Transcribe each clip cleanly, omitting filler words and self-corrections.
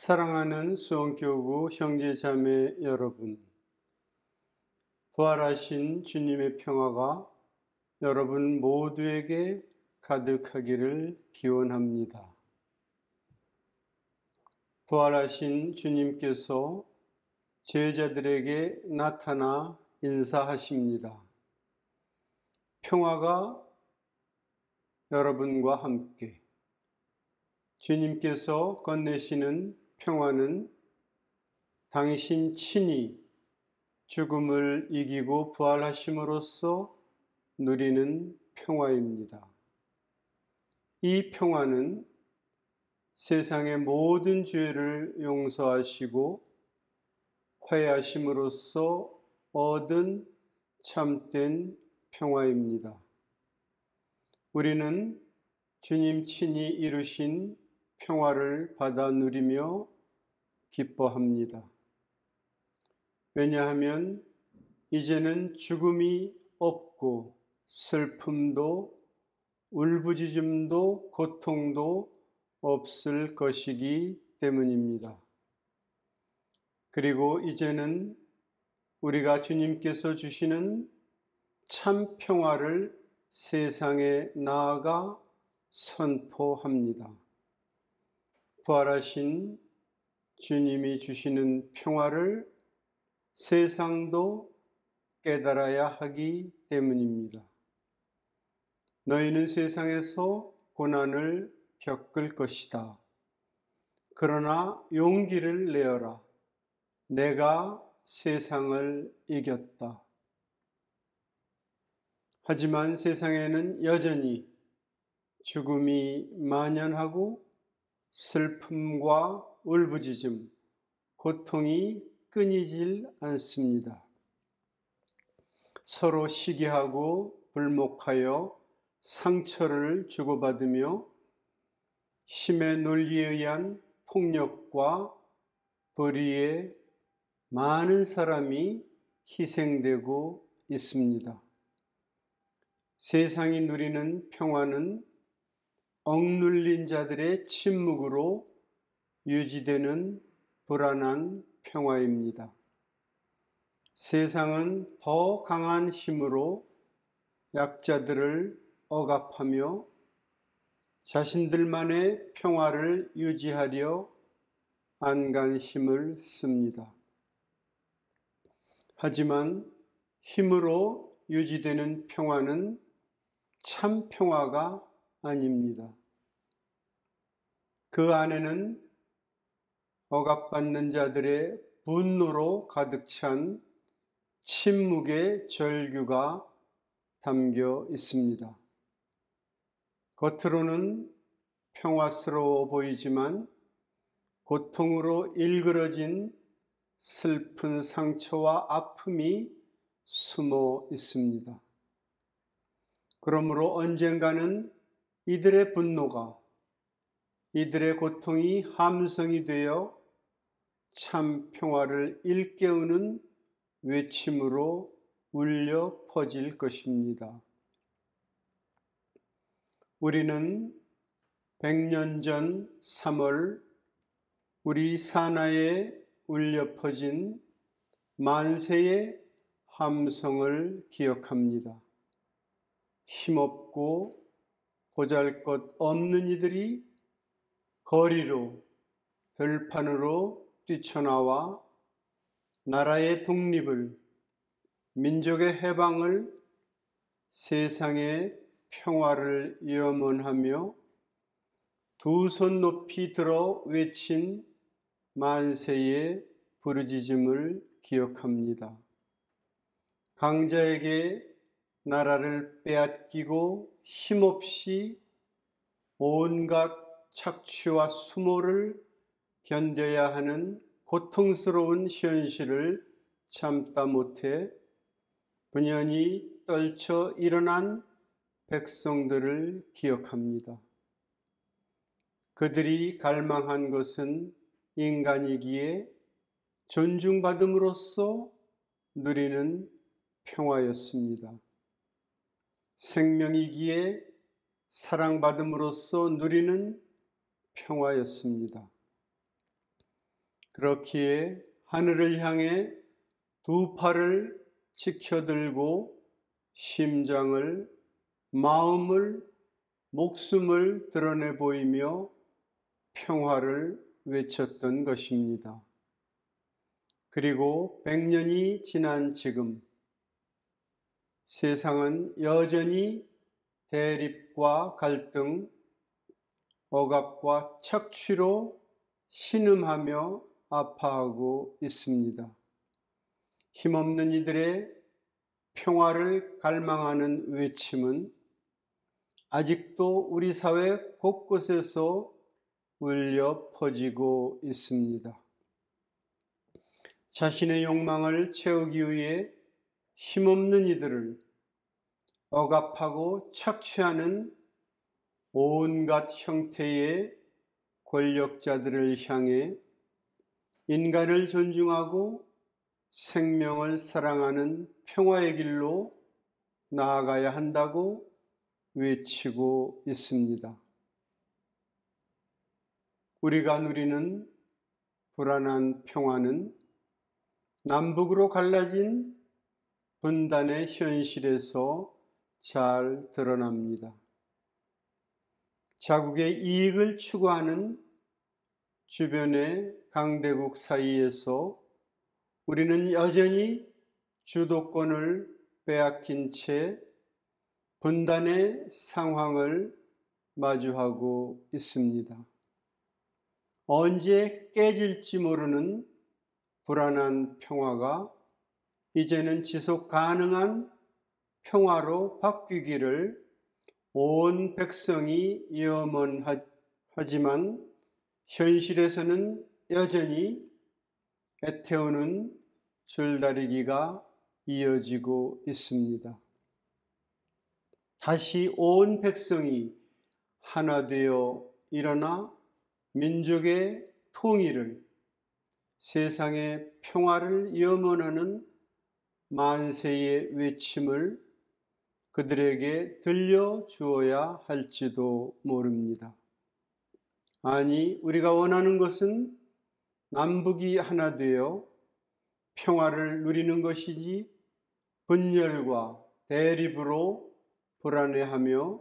사랑하는 수원교구 형제자매 여러분, 부활하신 주님의 평화가 여러분 모두에게 가득하기를 기원합니다. 부활하신 주님께서 제자들에게 나타나 인사하십니다. 평화가 여러분과 함께. 주님께서 건네시는 평화는 당신 친히 죽음을 이기고 부활하심으로써 누리는 평화입니다. 이 평화는 세상의 모든 죄를 용서하시고 회하심으로써 얻은 참된 평화입니다. 우리는 주님 친히 이루신 평화를 받아 누리며 기뻐합니다. 왜냐하면 이제는 죽음이 없고 슬픔도 울부짖음도 고통도 없을 것이기 때문입니다. 그리고 이제는 우리가 주님께서 주시는 참 평화를 세상에 나아가 선포합니다. 부활하신 주님이 주시는 평화를 세상도 깨달아야 하기 때문입니다. 너희는 세상에서 고난을 겪을 것이다. 그러나 용기를 내어라. 내가 세상을 이겼다. 하지만 세상에는 여전히 죽음이 만연하고 슬픔과 울부짖음, 고통이 끊이질 않습니다. 서로 시기하고 불목하여 상처를 주고받으며 힘의 논리에 의한 폭력과 불의에 많은 사람이 희생되고 있습니다. 세상이 누리는 평화는 억눌린 자들의 침묵으로 유지되는 불안한 평화입니다. 세상은 더 강한 힘으로 약자들을 억압하며 자신들만의 평화를 유지하려 안간 힘을 씁니다. 하지만 힘으로 유지되는 평화는 참 평화가 아닙니다. 그 안에는 억압받는 자들의 분노로 가득 찬 침묵의 절규가 담겨 있습니다. 겉으로는 평화스러워 보이지만 고통으로 일그러진 슬픈 상처와 아픔이 숨어 있습니다. 그러므로 언젠가는 이들의 분노가, 이들의 고통이 함성이 되어 참 평화를 일깨우는 외침으로 울려 퍼질 것입니다. 우리는 100년 전 3월 우리 산하에 울려 퍼진 만세의 함성을 기억합니다. 힘없고 보잘것없는 이들이 거리로, 들판으로 뛰쳐나와 나라의 독립을, 민족의 해방을, 세상의 평화를 염원하며 두 손 높이 들어 외친 만세의 부르짖음을 기억합니다. 강자에게 나라를 빼앗기고 힘없이 온갖 착취와 수모를 견뎌야 하는 고통스러운 현실을 참다 못해 분연히 떨쳐 일어난 백성들을 기억합니다. 그들이 갈망한 것은 인간이기에 존중받음으로써 누리는 평화였습니다. 생명이기에 사랑받음으로써 누리는 평화였습니다. 그렇기에 하늘을 향해 두 팔을 치켜들고 심장을, 마음을, 목숨을 드러내 보이며 평화를 외쳤던 것입니다. 그리고 100년이 지난 지금 세상은 여전히 대립과 갈등, 억압과 착취로 신음하며 아파하고 있습니다. 힘없는 이들의 평화를 갈망하는 외침은 아직도 우리 사회 곳곳에서 울려 퍼지고 있습니다. 자신의 욕망을 채우기 위해 힘없는 이들을 억압하고 착취하는 온갖 형태의 권력자들을 향해 인간을 존중하고 생명을 사랑하는 평화의 길로 나아가야 한다고 외치고 있습니다. 우리가 누리는 불안한 평화는 남북으로 갈라진 분단의 현실에서 잘 드러납니다. 자국의 이익을 추구하는 주변의 강대국 사이에서 우리는 여전히 주도권을 빼앗긴 채 분단의 상황을 마주하고 있습니다. 언제 깨질지 모르는 불안한 평화가 이제는 지속 가능한 평화로 바뀌기를 온 백성이 염원하지만 현실에서는 여전히 애태우는 줄다리기가 이어지고 있습니다. 다시 온 백성이 하나 되어 일어나 민족의 통일을, 세상의 평화를 염원하는 만세의 외침을 그들에게 들려주어야 할지도 모릅니다. 아니, 우리가 원하는 것은 남북이 하나 되어 평화를 누리는 것이지 분열과 대립으로 불안해하며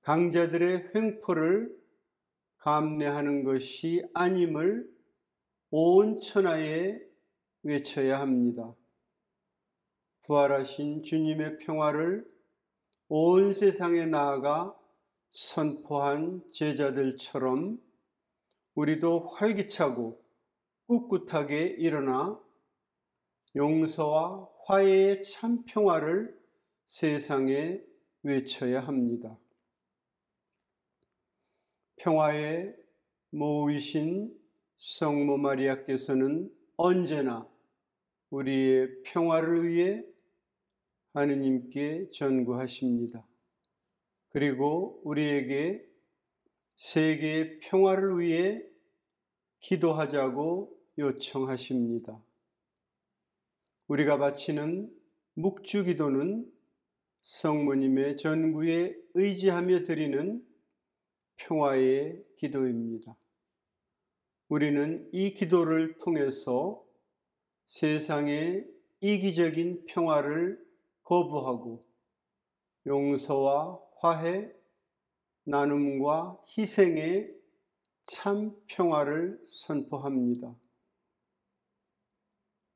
강자들의 횡포를 감내하는 것이 아님을 온 천하에 외쳐야 합니다. 부활하신 주님의 평화를 온 세상에 나아가 선포한 제자들처럼 우리도 활기차고 꿋꿋하게 일어나 용서와 화해의 참 평화를 세상에 외쳐야 합니다. 평화의 모이신 성모 마리아께서는 언제나 우리의 평화를 위해 하느님께 전구하십니다. 그리고 우리에게 세계의 평화를 위해 기도하자고 요청하십니다. 우리가 바치는 묵주기도는 성모님의 전구에 의지하며 드리는 평화의 기도입니다. 우리는 이 기도를 통해서 세상의 이기적인 평화를 거부하고 용서와 화해, 나눔과 희생의 참 평화를 선포합니다.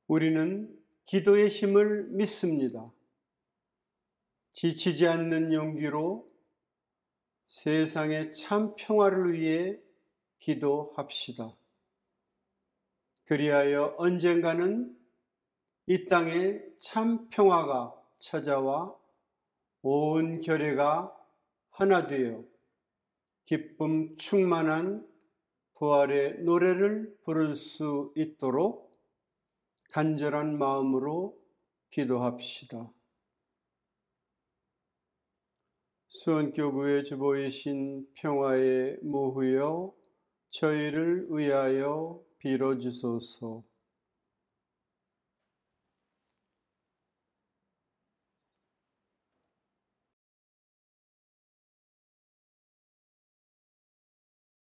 우리는 기도의 힘을 믿습니다. 지치지 않는 용기로 세상의 참 평화를 위해 기도합시다. 그리하여 언젠가는 이 땅에 참 평화가 찾아와 온 결의가 하나 되어 기쁨 충만한 부활의 노래를 부를 수 있도록 간절한 마음으로 기도합시다. 수원교구의 주보이신 평화의 모후여 저희를 위하여 빌어주소서.